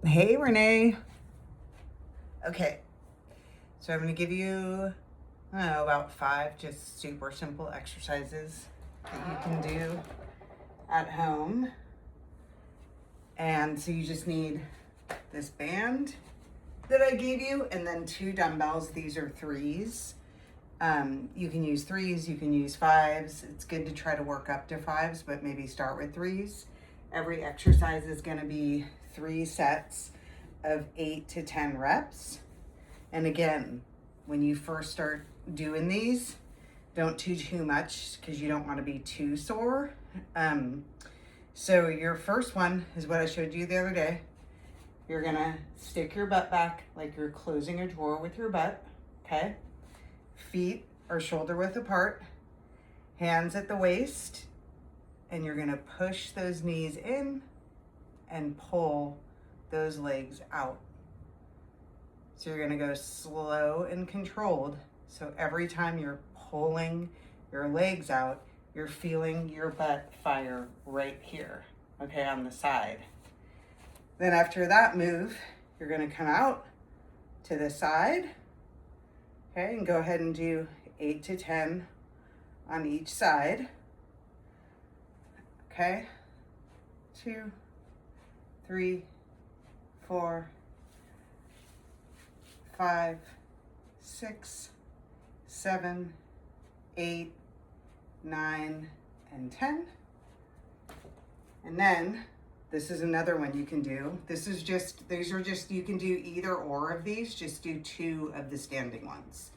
Hey, Renee. Okay, so I'm going to give you, I don't know, about 5 just super simple exercises that you can do at home. And so you just need this band that I gave you and then 2 dumbbells. These are 3s. You can use 3s, you can use 5s. It's good to try to work up to 5s, but maybe start with 3s. Every exercise is going to be 3 sets of 8 to 10 reps. And again, when you first start doing these, don't do too much because you don't want to be too sore. So your first one is what I showed you the other day. You're gonna stick your butt back like you're closing a drawer with your butt, okay? Feet are shoulder width apart, hands at the waist, and you're gonna push those knees in and pull those legs out. So you're gonna go slow and controlled. So every time you're pulling your legs out, you're feeling your butt fire right here, okay, on the side. Then after that move, you're gonna come out to the side, okay, and go ahead and do 8 to 10 on each side, okay? 2, 3, 4, 5, 6, 7, 8, 9, and 10. And then this is another one you can do. These are just, you can do either or of these, just do 2 of the standing ones.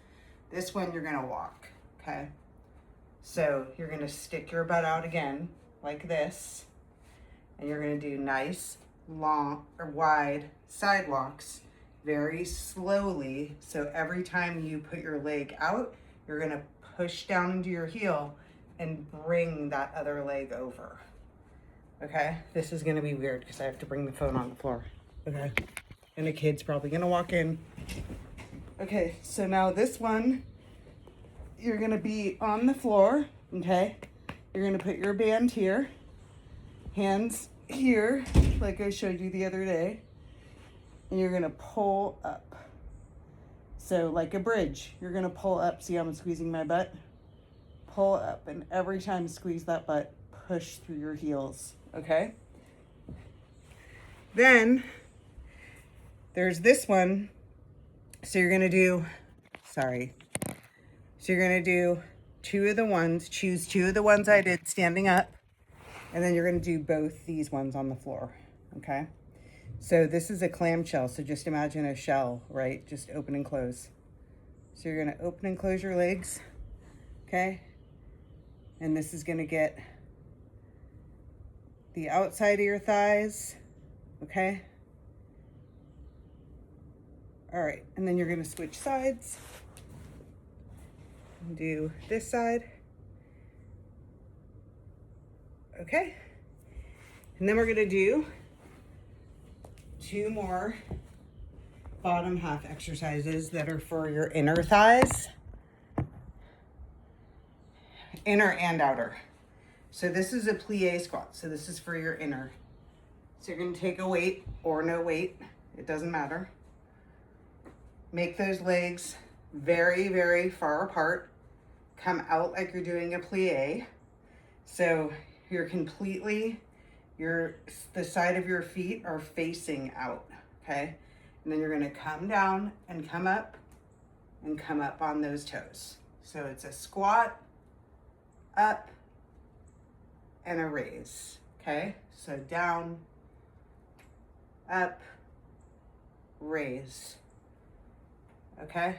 This one you're gonna walk, okay? So you're gonna stick your butt out again, like this, and you're gonna do nice, long, or wide side walks, very slowly. So every time you put your leg out, you're gonna push down into your heel and bring that other leg over. Okay, this is gonna be weird because I have to bring the phone on the floor. Okay, and the kid's probably gonna walk in. Okay, so now this one, you're gonna be on the floor, okay? You're gonna put your band here, hands here, like I showed you the other day, and you're gonna pull up. So like a bridge, you're gonna pull up. See how I'm squeezing my butt? Pull up, and every time squeeze that butt, push through your heels, okay? Then there's this one. So you're gonna do, so you're gonna do choose 2 of the ones I did standing up, and then you're gonna do both these ones on the floor, okay? So this is a clamshell, so just imagine a shell, right? Just open and close. So you're gonna open and close your legs, okay? And this is gonna get the outside of your thighs, okay? All right, and then you're gonna switch sides and do this side, okay? And then we're gonna do 2 more bottom half exercises that are for your inner thighs, inner and outer. So this is a plie squat. So this is for your inner. So you're gonna take a weight or no weight, it doesn't matter. Make those legs very, very far apart. Come out like you're doing a plie. So you're completely, the side of your feet are facing out, okay? And then you're gonna come down and come up on those toes. So it's a squat, up, and a raise, okay? So down, up, raise, okay?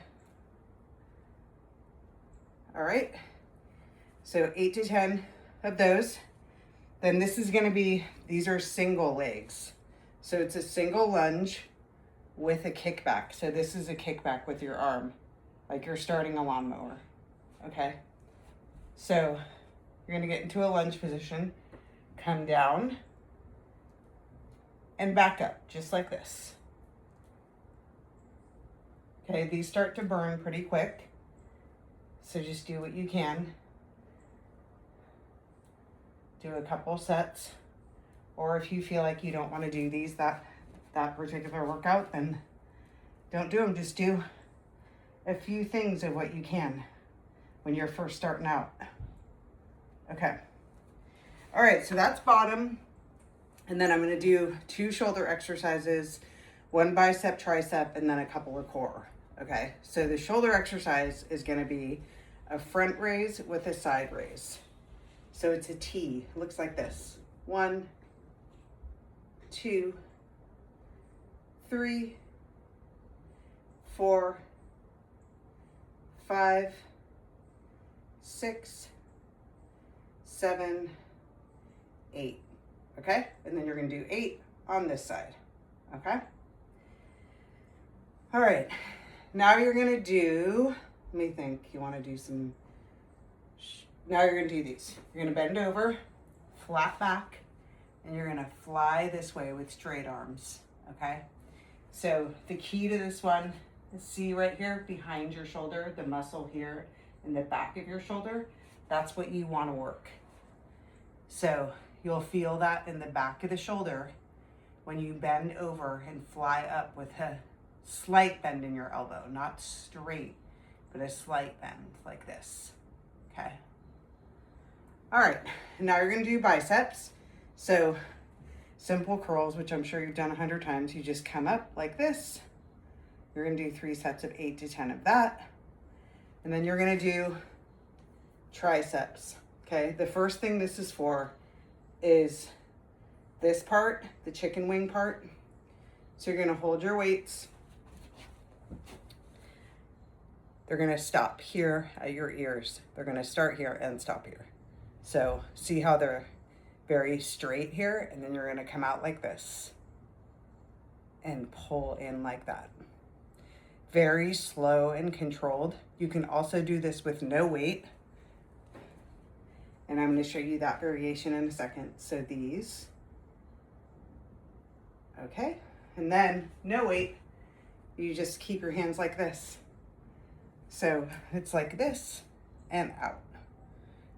All right, so 8 to 10 of those. Then this is gonna be, these are single legs. So it's a single lunge with a kickback. So this is a kickback with your arm, like you're starting a lawnmower, okay? So you're gonna get into a lunge position, come down, and back up, just like this. Okay, these start to burn pretty quick, so just do what you can. Do a couple sets, or if you feel like you don't wanna do these, that particular workout, then don't do them. Just do a few things of what you can when you're first starting out. Okay. All right, so that's bottom. And then I'm gonna do 2 shoulder exercises, 1 bicep, tricep, and then a couple of core. Okay, so the shoulder exercise is gonna be a front raise with a side raise. So it's a T, it looks like this. 1, 2, 3, 4, 5, 6, 7, 8. Okay, and then you're gonna do 8 on this side. Okay. All right, now you're gonna do, let me think, you wanna do some, now you're gonna do these. You're gonna bend over, flat back, and you're gonna fly this way with straight arms, okay? So the key to this one is, see right here behind your shoulder, the muscle here in the back of your shoulder, that's what you wanna work. So you'll feel that in the back of the shoulder when you bend over and fly up with a slight bend in your elbow, not straight, but a slight bend like this, okay? All right, now you're gonna do biceps. So simple curls, which I'm sure you've done 100 times. You just come up like this. You're gonna do 3 sets of 8 to 10 of that. And then you're gonna do triceps, okay? The first thing this is for is this part, the chicken wing part. So you're gonna hold your weights. They're gonna stop here at your ears. They're gonna start here and stop here. So see how they're very straight here, and then you're gonna come out like this and pull in like that. Very slow and controlled. You can also do this with no weight. And I'm gonna show you that variation in a second. So these, okay? And then no weight, you just keep your hands like this. So it's like this and out.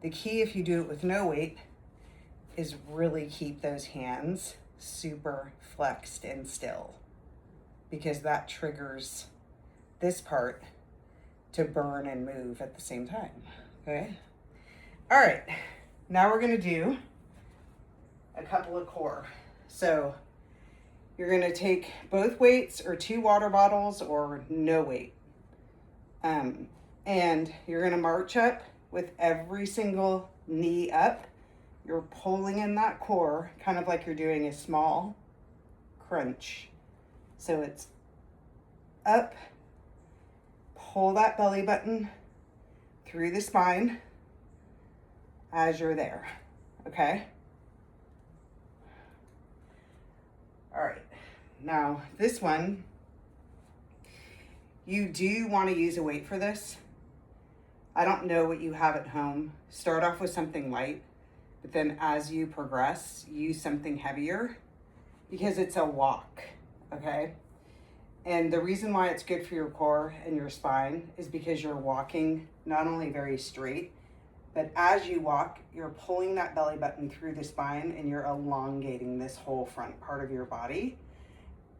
The key, if you do it with no weight, is really keep those hands super flexed and still, because that triggers this part to burn and move at the same time, okay? All right, now we're gonna do a couple of core. So you're gonna take both weights or 2 water bottles or no weight. And you're gonna march up with every single knee up. You're pulling in that core, kind of like you're doing a small crunch. So it's up, pull that belly button through the spine as you're there, okay? All right, now this one, you do want to use a weight for this. I don't know what you have at home. Start off with something light, but then as you progress, use something heavier, because it's a walk, okay? And the reason why it's good for your core and your spine is because you're walking not only very straight, but as you walk, you're pulling that belly button through the spine and you're elongating this whole front part of your body.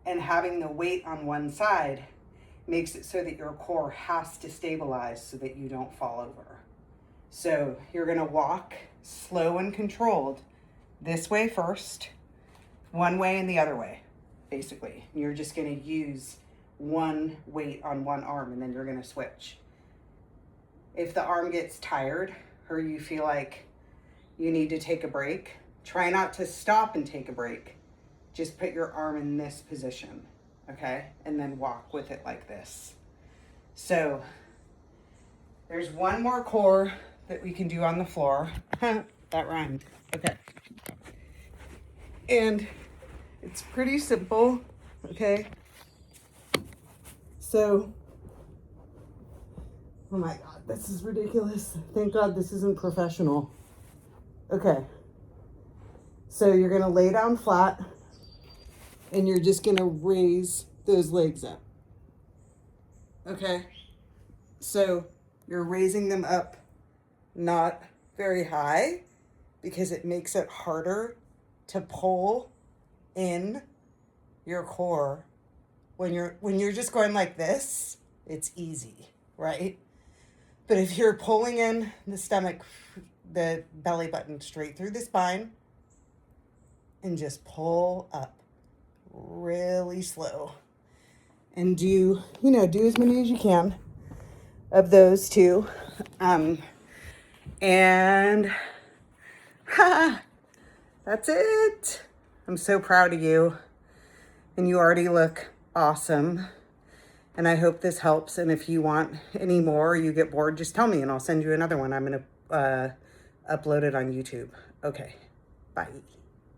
And having the weight on one side makes it so that your core has to stabilize so that you don't fall over. So you're gonna walk slow and controlled this way first, one way and the other way, basically. You're just gonna use one weight on one arm and then you're gonna switch. If the arm gets tired or you feel like you need to take a break, try not to stop and take a break. Just put your arm in this position, okay? And then walk with it like this. So there's one more core that we can do on the floor. That rhymed, okay. And it's pretty simple, okay? So, oh my God, this is ridiculous. Thank God this isn't professional. Okay, so you're gonna lay down flat and you're just gonna raise those legs up. Okay, so you're raising them up not very high because it makes it harder to pull in your core, when you're just going like this, it's easy, right? But if you're pulling in the stomach, the belly button straight through the spine, and just pull up really slow, and do as many as you can of those two. And that's it. I'm so proud of you, and you already look awesome. And I hope this helps. And if you want any more, or you get bored, just tell me and I'll send you another one. I'm going to upload it on YouTube. Okay, bye.